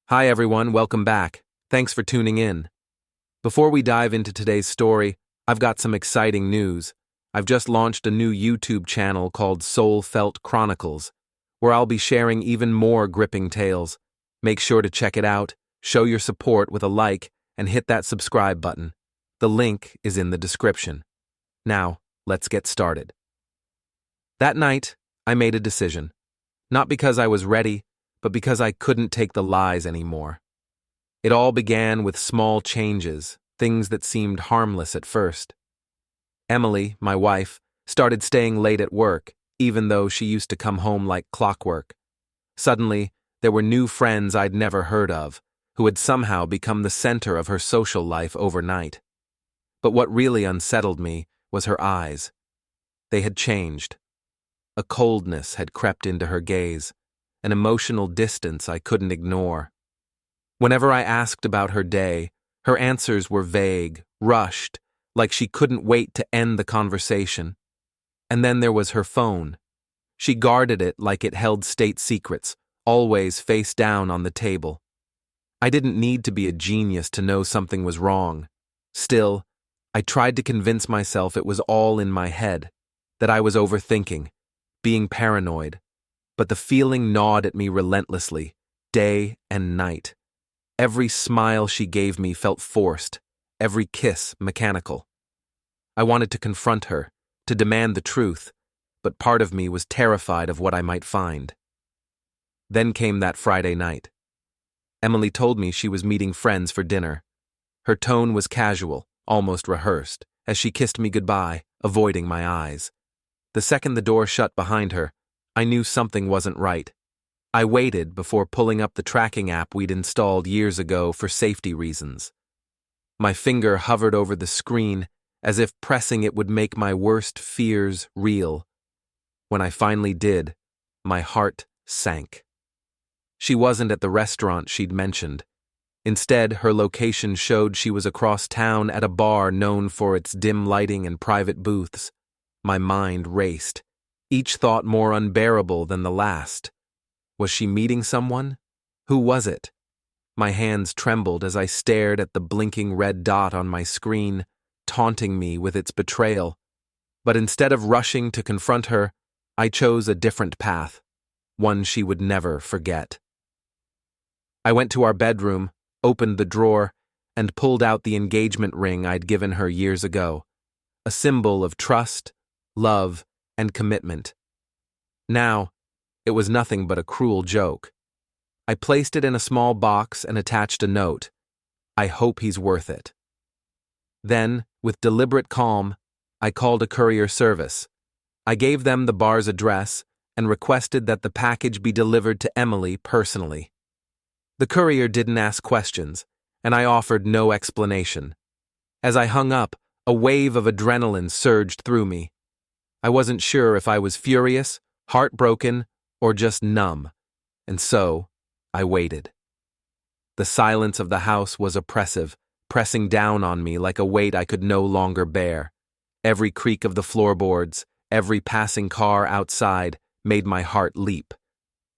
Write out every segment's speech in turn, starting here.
Hi everyone, welcome back. Thanks for tuning in. Before we dive into today's story, I've got some exciting news. I've just launched a new YouTube channel called Soul Felt Chronicles, where I'll be sharing even more gripping tales. Make sure to check it out, show your support with a like, and hit that subscribe button. The link is in the description. Now, let's get started. That night, I made a decision. Not because I was ready, but because I couldn't take the lies anymore. It all began with small changes, things that seemed harmless at first. Emily, my wife, started staying late at work, even though she used to come home like clockwork. Suddenly, there were new friends I'd never heard of, who had somehow become the center of her social life overnight. But what really unsettled me was her eyes. They had changed. A coldness had crept into her gaze, an emotional distance I couldn't ignore. Whenever I asked about her day, her answers were vague, rushed, like she couldn't wait to end the conversation. And then there was her phone. She guarded it like it held state secrets, always face down on the table. I didn't need to be a genius to know something was wrong. Still, I tried to convince myself it was all in my head, that I was overthinking, being paranoid. But the feeling gnawed at me relentlessly, day and night. Every smile she gave me felt forced, every kiss mechanical. I wanted to confront her, to demand the truth, but part of me was terrified of what I might find. Then came that Friday night. Emily told me she was meeting friends for dinner. Her tone was casual, almost rehearsed, as she kissed me goodbye, avoiding my eyes. The second the door shut behind her, I knew something wasn't right. I waited before pulling up the tracking app we'd installed years ago for safety reasons. My finger hovered over the screen as if pressing it would make my worst fears real. When I finally did, my heart sank. She wasn't at the restaurant she'd mentioned. Instead, her location showed she was across town at a bar known for its dim lighting and private booths. My mind raced, each thought more unbearable than the last. Was she meeting someone? Who was it? My hands trembled as I stared at the blinking red dot on my screen, taunting me with its betrayal. But instead of rushing to confront her, I chose a different path, one she would never forget. I went to our bedroom, opened the drawer, and pulled out the engagement ring I'd given her years ago, a symbol of trust, love, and commitment. Now, it was nothing but a cruel joke. I placed it in a small box and attached a note. I hope he's worth it. Then, with deliberate calm, I called a courier service. I gave them the bar's address and requested that the package be delivered to Emily personally. The courier didn't ask questions, and I offered no explanation. As I hung up, a wave of adrenaline surged through me. I wasn't sure if I was furious, heartbroken, or just numb, and so I waited. The silence of the house was oppressive, pressing down on me like a weight I could no longer bear. Every creak of the floorboards, every passing car outside made my heart leap.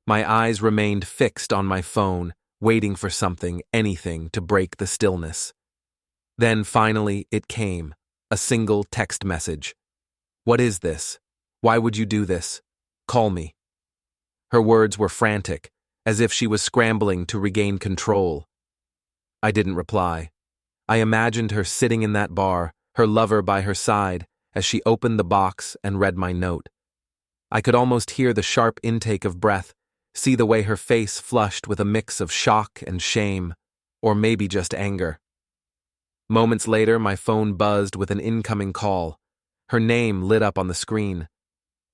My eyes remained fixed on my phone, waiting for something, anything, to break the stillness. Then finally it came, a single text message. "What is this? Why would you do this? Call me." Her words were frantic, as if she was scrambling to regain control. I didn't reply. I imagined her sitting in that bar, her lover by her side, as she opened the box and read my note. I could almost hear the sharp intake of breath, see the way her face flushed with a mix of shock and shame, or maybe just anger. Moments later, my phone buzzed with an incoming call. Her name lit up on the screen.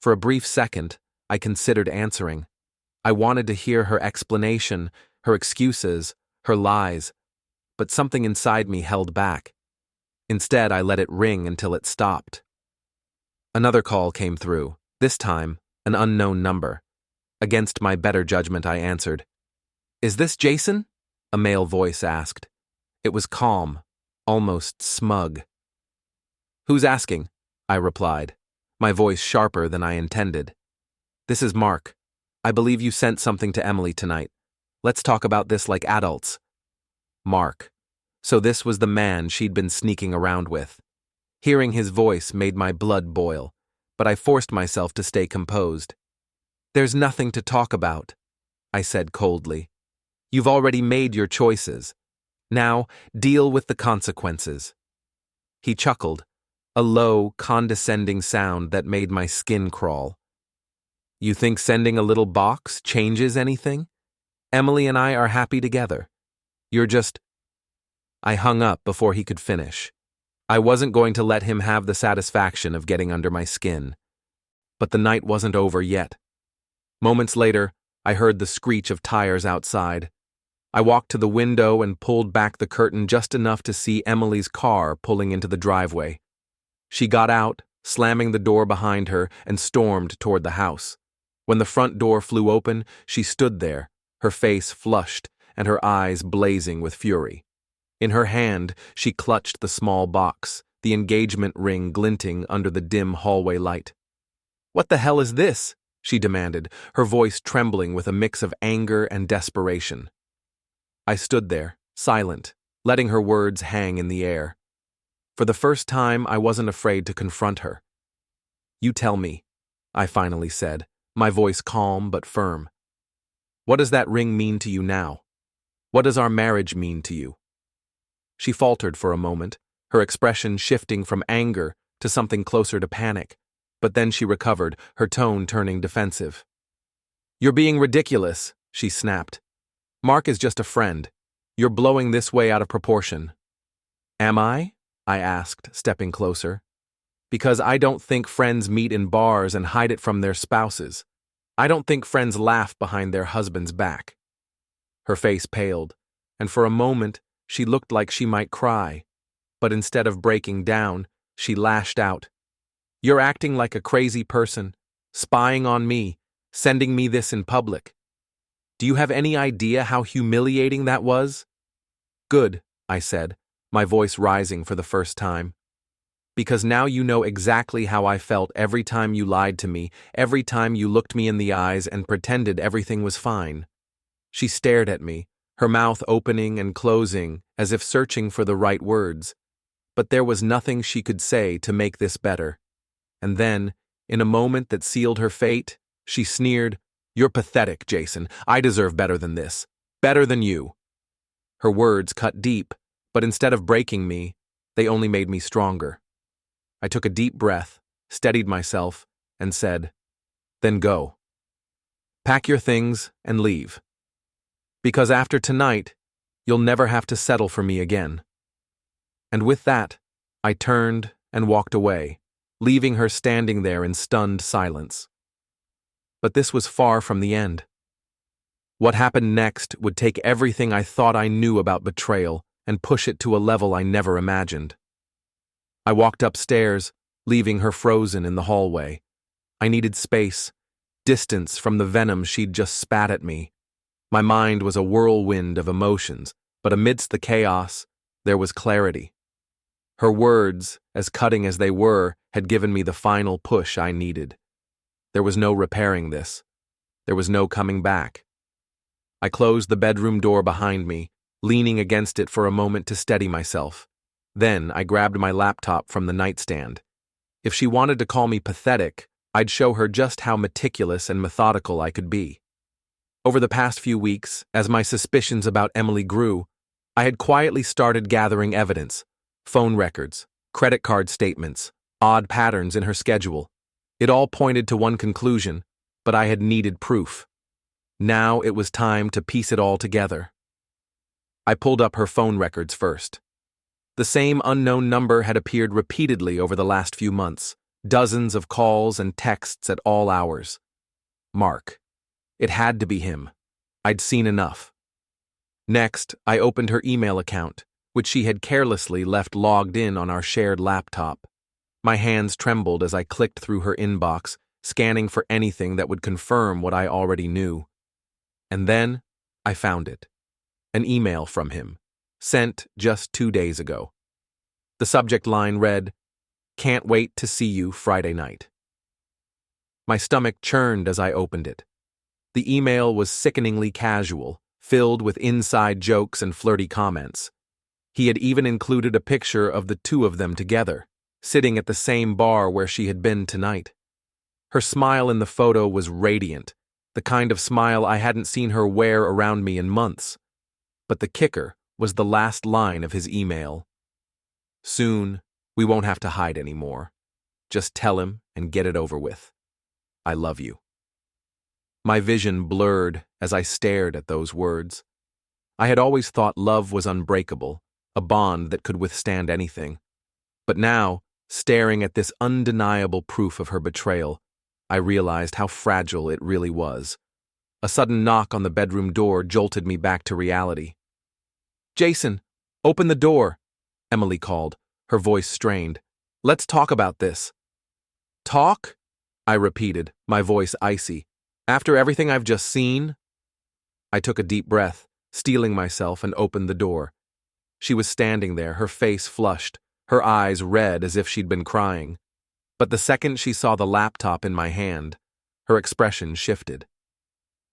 For a brief second, I considered answering. I wanted to hear her explanation, her excuses, her lies, but something inside me held back. Instead, I let it ring until it stopped. Another call came through, this time an unknown number. Against my better judgment, I answered. "Is this Jason?" a male voice asked. It was calm, almost smug. "Who's asking?" I replied, my voice sharper than I intended. "This is Mark. I believe you sent something to Emily tonight. Let's talk about this like adults. Mark. So this was the man she'd been sneaking around with. Hearing his voice made my blood boil, but I forced myself to stay composed. There's nothing to talk about, I said coldly. You've already made your choices. Now, deal with the consequences. He chuckled, a low, condescending sound that made my skin crawl. You think sending a little box changes anything? Emily and I are happy together. You're just... I hung up before he could finish. I wasn't going to let him have the satisfaction of getting under my skin. But the night wasn't over yet. Moments later, I heard the screech of tires outside. I walked to the window and pulled back the curtain just enough to see Emily's car pulling into the driveway. She got out, slamming the door behind her, and stormed toward the house. When the front door flew open, she stood there, her face flushed and her eyes blazing with fury. In her hand, she clutched the small box, the engagement ring glinting under the dim hallway light. "What the hell is this?" she demanded, her voice trembling with a mix of anger and desperation. I stood there, silent, letting her words hang in the air. For the first time, I wasn't afraid to confront her. "You tell me," I finally said, my voice calm but firm. "What does that ring mean to you now? What does our marriage mean to you?" She faltered for a moment, her expression shifting from anger to something closer to panic, but then she recovered, her tone turning defensive. "You're being ridiculous," she snapped. "Mark is just a friend. You're blowing this way out of proportion." "Am I?" I asked, stepping closer. "Because I don't think friends meet in bars and hide it from their spouses. I don't think friends laugh behind their husband's back." Her face paled, and for a moment she looked like she might cry, but instead of breaking down, she lashed out. "You're acting like a crazy person, spying on me, sending me this in public. Do you have any idea how humiliating that was?" "Good," I said, my voice rising for the first time. "Because now you know exactly how I felt every time you lied to me, every time you looked me in the eyes and pretended everything was fine." She stared at me, her mouth opening and closing as if searching for the right words. But there was nothing she could say to make this better. And then, in a moment that sealed her fate, she sneered, "You're pathetic, Jason. I deserve better than this. Better than you." Her words cut deep, but instead of breaking me, they only made me stronger. I took a deep breath, steadied myself, and said, "Then go. Pack your things and leave. Because after tonight, you'll never have to settle for me again." And with that, I turned and walked away, leaving her standing there in stunned silence. But this was far from the end. What happened next would take everything I thought I knew about betrayal and push it to a level I never imagined. I walked upstairs, leaving her frozen in the hallway. I needed space, distance from the venom she'd just spat at me. My mind was a whirlwind of emotions, but amidst the chaos, there was clarity. Her words, as cutting as they were, had given me the final push I needed. There was no repairing this. There was no coming back. I closed the bedroom door behind me, leaning against it for a moment to steady myself. Then I grabbed my laptop from the nightstand. If she wanted to call me pathetic, I'd show her just how meticulous and methodical I could be. Over the past few weeks, as my suspicions about Emily grew, I had quietly started gathering evidence: phone records, credit card statements, odd patterns in her schedule. It all pointed to one conclusion, but I had needed proof. Now it was time to piece it all together. I pulled up her phone records first. The same unknown number had appeared repeatedly over the last few months, dozens of calls and texts at all hours. Mark. It had to be him. I'd seen enough. Next, I opened her email account, which she had carelessly left logged in on our shared laptop. My hands trembled as I clicked through her inbox, scanning for anything that would confirm what I already knew. And then, I found it. An email from him, sent just 2 days ago. The subject line read, "Can't wait to see you Friday night." My stomach churned as I opened it. The email was sickeningly casual, filled with inside jokes and flirty comments. He had even included a picture of the two of them together, sitting at the same bar where she had been tonight. Her smile in the photo was radiant, the kind of smile I hadn't seen her wear around me in months. But the kicker was the last line of his email. "Soon, we won't have to hide anymore. Just tell him and get it over with. I love you." My vision blurred as I stared at those words. I had always thought love was unbreakable, a bond that could withstand anything. But now, staring at this undeniable proof of her betrayal, I realized how fragile it really was. A sudden knock on the bedroom door jolted me back to reality. "Jason, open the door," Emily called, her voice strained. "Let's talk about this." "Talk?" I repeated, my voice icy. "After everything I've just seen?" I took a deep breath, steeling myself, and opened the door. She was standing there, her face flushed, her eyes red as if she'd been crying. But the second she saw the laptop in my hand, her expression shifted.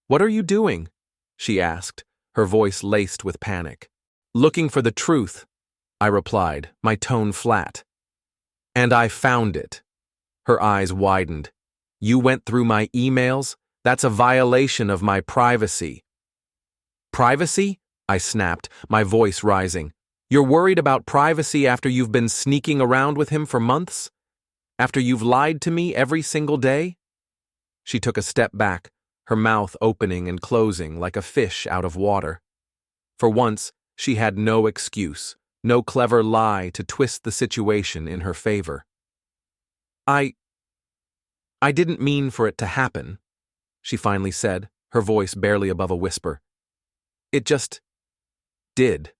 "What are you doing?" she asked, her voice laced with panic. "Looking for the truth," I replied, my tone flat. "And I found it." Her eyes widened. "You went through my emails? That's a violation of my privacy." "Privacy?" I snapped, my voice rising. "You're worried about privacy after you've been sneaking around with him for months? After you've lied to me every single day?" She took a step back, her mouth opening and closing like a fish out of water. For once, she had no excuse, no clever lie to twist the situation in her favor. I didn't mean for it to happen," she finally said, her voice barely above a whisper. "It just did."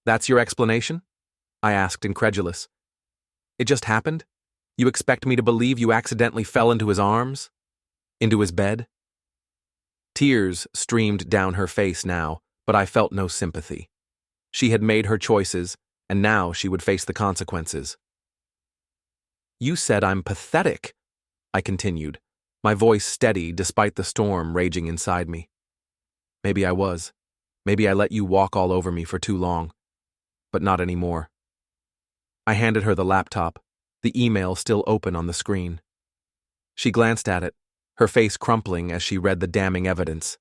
"That's your explanation?" I asked, incredulous. "It just happened? You expect me to believe you accidentally fell into his arms? Into his bed?" Tears streamed down her face now, but I felt no sympathy. She had made her choices, and now she would face the consequences. "You said I'm pathetic," I continued, my voice steady despite the storm raging inside me. "Maybe I was. Maybe I let you walk all over me for too long. But not anymore." I handed her the laptop, the email still open on the screen. She glanced at it, her face crumpling as she read the damning evidence.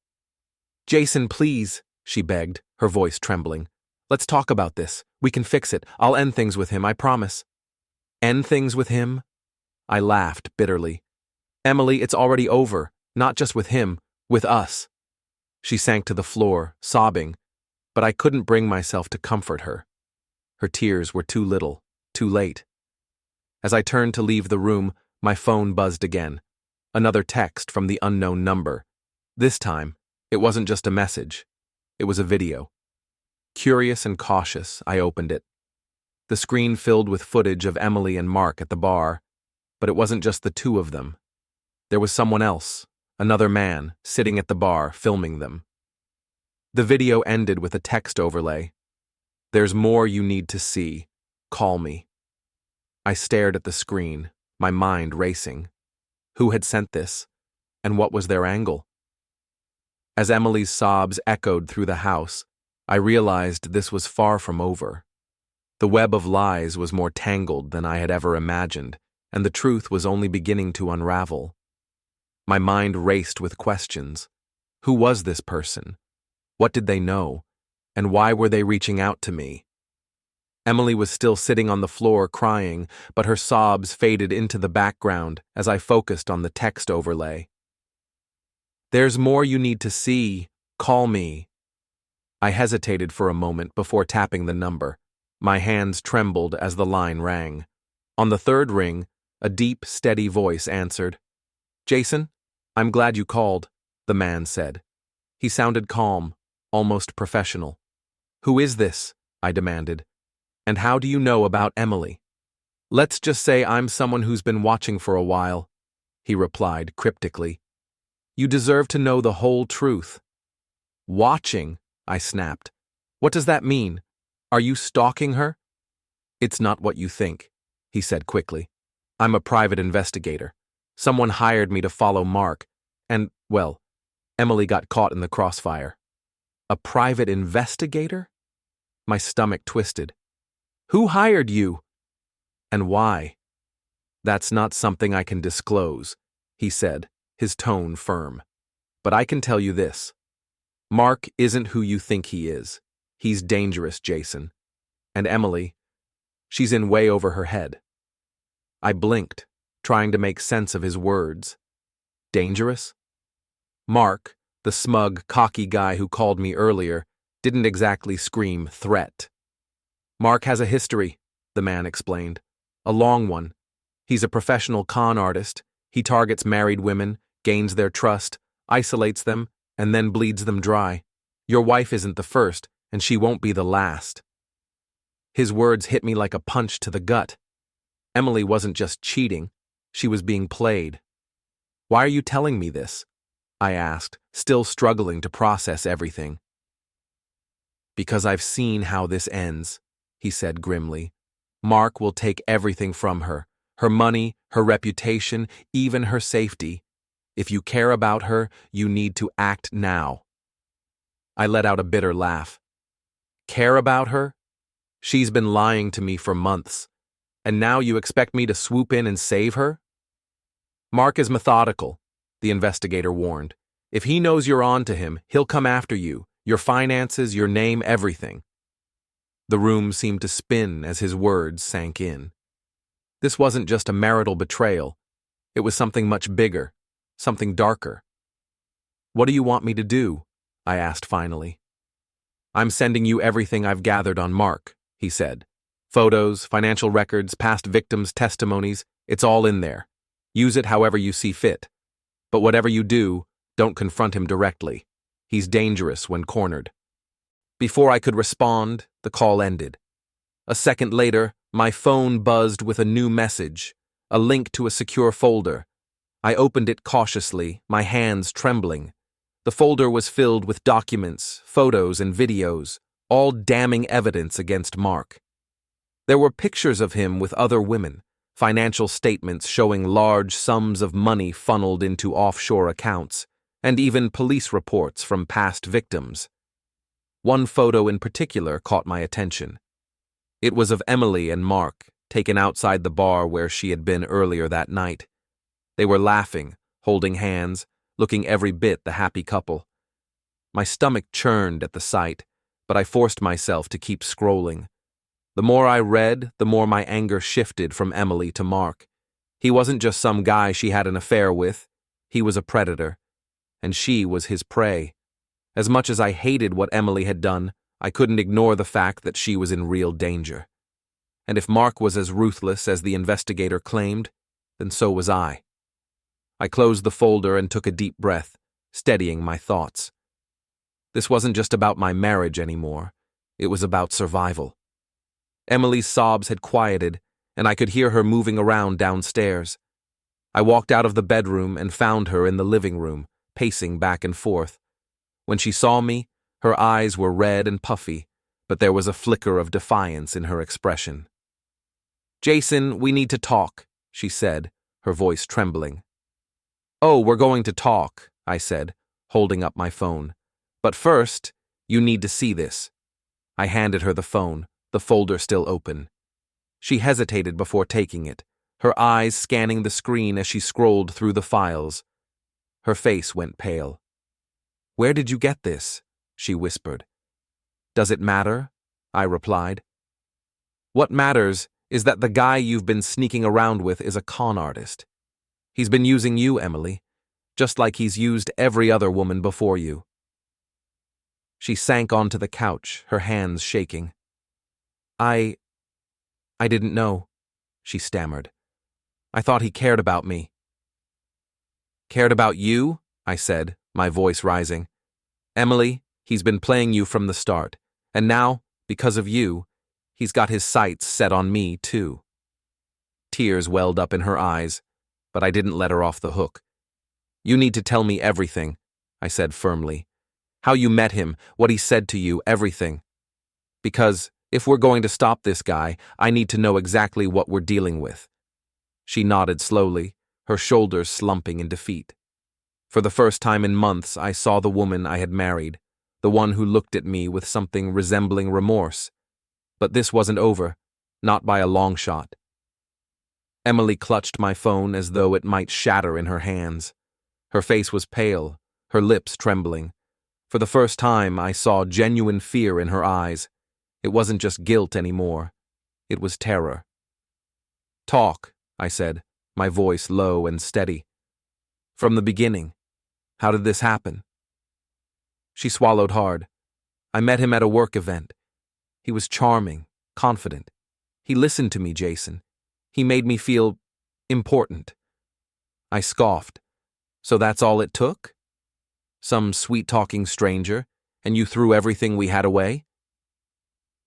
"Jason, please," she begged, her voice trembling. "Let's talk about this. We can fix it. I'll end things with him, I promise." "End things with him?" I laughed bitterly. "Emily, it's already over, not just with him, with us." She sank to the floor, sobbing, but I couldn't bring myself to comfort her. Her tears were too little, too late. As I turned to leave the room, my phone buzzed again. Another text from the unknown number. This time, it wasn't just a message. It was a video. Curious and cautious, I opened it. The screen filled with footage of Emily and Mark at the bar, but it wasn't just the two of them. There was someone else, another man, sitting at the bar, filming them. The video ended with a text overlay. "There's more you need to see. Call me." I stared at the screen, my mind racing. Who had sent this, and what was their angle? As Emily's sobs echoed through the house, I realized this was far from over. The web of lies was more tangled than I had ever imagined, and the truth was only beginning to unravel. My mind raced with questions. Who was this person? What did they know? And why were they reaching out to me? Emily was still sitting on the floor crying, but her sobs faded into the background as I focused on the text overlay. "There's more you need to see. Call me." I hesitated for a moment before tapping the number. My hands trembled as the line rang. On the third ring, a deep, steady voice answered. "Jason, I'm glad you called," the man said. He sounded calm, almost professional. "Who is this?" I demanded. "And how do you know about Emily?" "Let's just say I'm someone who's been watching for a while," he replied cryptically. "You deserve to know the whole truth." "Watching?" I snapped. "What does that mean? Are you stalking her?" "It's not what you think," he said quickly. "I'm a private investigator. Someone hired me to follow Mark, and, well, Emily got caught in the crossfire." A private investigator? My stomach twisted. Who hired you? And why? That's not something I can disclose, he said, his tone firm. But I can tell you this. Mark isn't who you think he is. He's dangerous, Jason. And Emily, she's in way over her head. I blinked, trying to make sense of his words. Dangerous? Mark, the smug, cocky guy who called me earlier, didn't exactly scream threat. Mark has a history, the man explained. A long one. He's a professional con artist. He targets married women, gains their trust, isolates them, and then bleeds them dry. Your wife isn't the first, and she won't be the last. His words hit me like a punch to the gut. Emily wasn't just cheating, she was being played. Why are you telling me this? I asked, still struggling to process everything. Because I've seen how this ends, he said grimly. Mark will take everything from her, her money, her reputation, even her safety. If you care about her, you need to act now. I let out a bitter laugh. Care about her? She's been lying to me for months. And now you expect me to swoop in and save her? Mark is methodical, the investigator warned. If he knows you're on to him, he'll come after you, your finances, your name, everything. The room seemed to spin as his words sank in. This wasn't just a marital betrayal. It was something much bigger, something darker. What do you want me to do? I asked finally. I'm sending you everything I've gathered on Mark, he said. Photos, financial records, past victims' testimonies, it's all in there. Use it however you see fit. But whatever you do, don't confront him directly. He's dangerous when cornered. Before I could respond, the call ended. A second later, my phone buzzed with a new message, a link to a secure folder. I opened it cautiously, my hands trembling. The folder was filled with documents, photos, and videos, all damning evidence against Mark. There were pictures of him with other women, financial statements showing large sums of money funneled into offshore accounts, and even police reports from past victims. One photo in particular caught my attention. It was of Emily and Mark, taken outside the bar where she had been earlier that night. They were laughing, holding hands, looking every bit the happy couple. My stomach churned at the sight, but I forced myself to keep scrolling. The more I read, the more my anger shifted from Emily to Mark. He wasn't just some guy she had an affair with. He was a predator, and she was his prey. As much as I hated what Emily had done, I couldn't ignore the fact that she was in real danger. And if Mark was as ruthless as the investigator claimed, then so was I. I closed the folder and took a deep breath, steadying my thoughts. This wasn't just about my marriage anymore. It was about survival. Emily's sobs had quieted, and I could hear her moving around downstairs. I walked out of the bedroom and found her in the living room, pacing back and forth. When she saw me, her eyes were red and puffy, but there was a flicker of defiance in her expression. "Jason, we need to talk," she said, her voice trembling. "Oh, we're going to talk," I said, holding up my phone. "But first, you need to see this." I handed her the phone, the folder still open. She hesitated before taking it, her eyes scanning the screen as she scrolled through the files. Her face went pale. "Where did you get this?" she whispered. "Does it matter?" I replied. "What matters is that the guy you've been sneaking around with is a con artist. He's been using you, Emily, just like he's used every other woman before you." She sank onto the couch, her hands shaking. I didn't know," she stammered. "I thought he cared about me." "Cared about you?" I said, my voice rising. "Emily, he's been playing you from the start, and now, because of you, he's got his sights set on me, too." Tears welled up in her eyes, but I didn't let her off the hook. "You need to tell me everything," I said firmly. "How you met him, what he said to you, everything. Because if we're going to stop this guy, I need to know exactly what we're dealing with." She nodded slowly, her shoulders slumping in defeat. For the first time in months, I saw the woman I had married, the one who looked at me with something resembling remorse. But this wasn't over, not by a long shot. Emily clutched my phone as though it might shatter in her hands. Her face was pale, her lips trembling. For the first time, I saw genuine fear in her eyes. It wasn't just guilt anymore. It was terror. "Talk," I said, my voice low and steady. "From the beginning. How did this happen?" She swallowed hard. "I met him at a work event. He was charming, confident. He listened to me, Jason. He made me feel important." I scoffed. "So that's all it took? Some sweet-talking stranger, and you threw everything we had away?"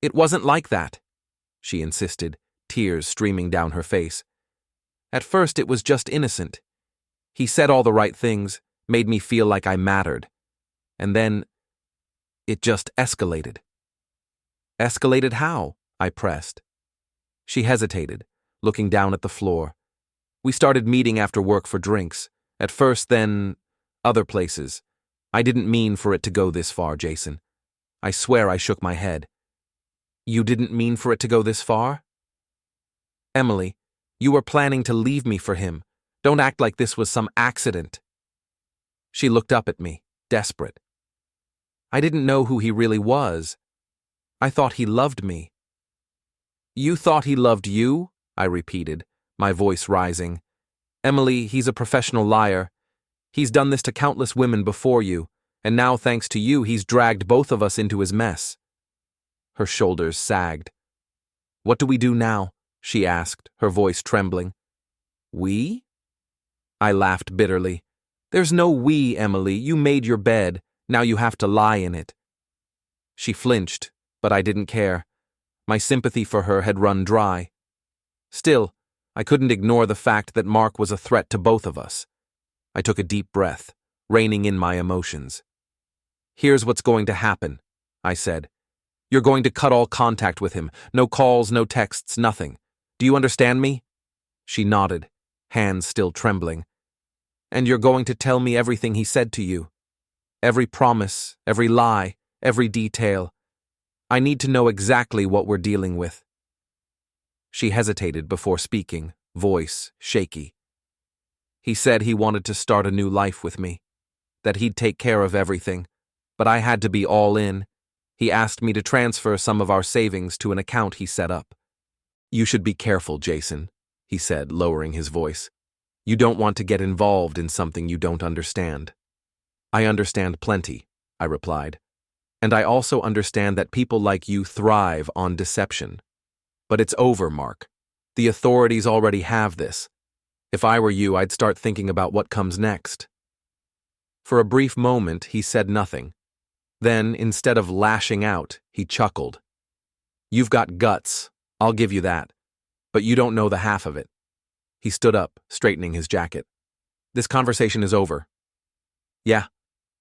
"It wasn't like that," she insisted, tears streaming down her face. "At first it was just innocent. He said all the right things, made me feel like I mattered. And then it just escalated." "Escalated how?" I pressed. She hesitated, looking down at the floor. "We started meeting after work for drinks. At first, then other places. I didn't mean for it to go this far, Jason." I swear I shook my head. "You didn't mean for it to go this far?" "Emily, you were planning to leave me for him. Don't act like this was some accident." She looked up at me, desperate. "I didn't know who he really was. I thought he loved me." "You thought he loved you?" I repeated, my voice rising. "Emily, he's a professional liar. He's done this to countless women before you, and now, thanks to you, he's dragged both of us into his mess." Her shoulders sagged. "What do we do now?" she asked, her voice trembling. "We?" I laughed bitterly. "There's no we, Emily. You made your bed. Now you have to lie in it." She flinched, but I didn't care. My sympathy for her had run dry. Still, I couldn't ignore the fact that Mark was a threat to both of us. I took a deep breath, reining in my emotions. "Here's what's going to happen," I said. "You're going to cut all contact with him. No calls, no texts, nothing. Do you understand me?" She nodded, hands still trembling. "And you're going to tell me everything he said to you. Every promise, every lie, every detail. I need to know exactly what we're dealing with." She hesitated before speaking, voice shaky. "He said he wanted to start a new life with me, that he'd take care of everything, but I had to be all in. He asked me to transfer some of our savings to an account he set up." "You should be careful, Jason," he said, lowering his voice. "You don't want to get involved in something you don't understand." "I understand plenty," I replied. "And I also understand that people like you thrive on deception. But it's over, Mark. The authorities already have this. If I were you, I'd start thinking about what comes next." For a brief moment, he said nothing. Then, instead of lashing out, he chuckled. "You've got guts, I'll give you that. But you don't know the half of it." He stood up, straightening his jacket. "This conversation is over." "Yeah,"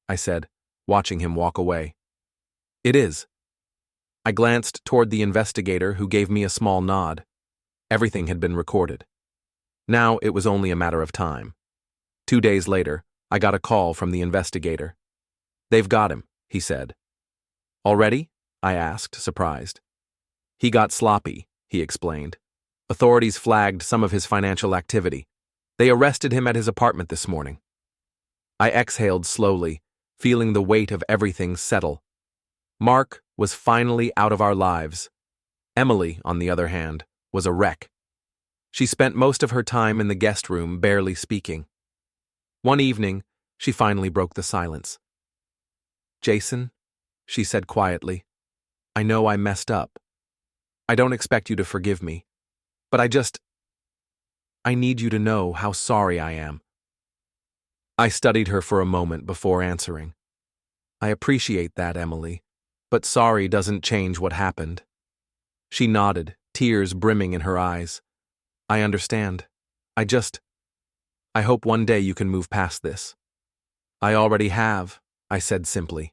I said, watching him walk away. "It is." I glanced toward the investigator, who gave me a small nod. Everything had been recorded. Now it was only a matter of time. 2 days later, I got a call from the investigator. "They've got him," he said. "Already?" I asked, surprised. "He got sloppy," he explained. "Authorities flagged some of his financial activity. They arrested him at his apartment this morning." I exhaled slowly, feeling the weight of everything settle. Mark was finally out of our lives. Emily, on the other hand, was a wreck. She spent most of her time in the guest room, barely speaking. One evening, she finally broke the silence. "Jason," she said quietly, "I know I messed up. I don't expect you to forgive me, but I need you to know how sorry I am." I studied her for a moment before answering. "I appreciate that, Emily, but sorry doesn't change what happened." She nodded, tears brimming in her eyes. "I understand. I hope one day you can move past this." "I already have," I said simply.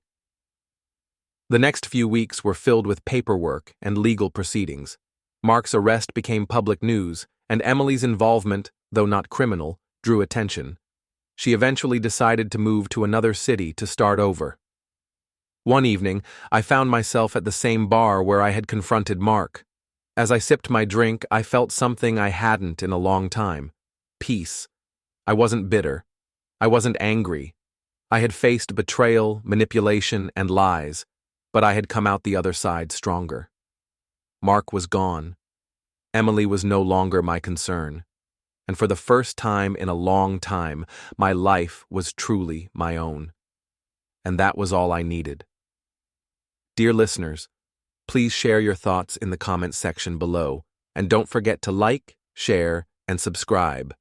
The next few weeks were filled with paperwork and legal proceedings. Mark's arrest became public news, and Emily's involvement, though not criminal, drew attention. She eventually decided to move to another city to start over. One evening, I found myself at the same bar where I had confronted Mark. As I sipped my drink, I felt something I hadn't in a long time. Peace. I wasn't bitter. I wasn't angry. I had faced betrayal, manipulation, and lies, but I had come out the other side stronger. Mark was gone. Emily was no longer my concern. And for the first time in a long time, my life was truly my own. And that was all I needed. Dear listeners, please share your thoughts in the comments section below, and don't forget to like, share, and subscribe.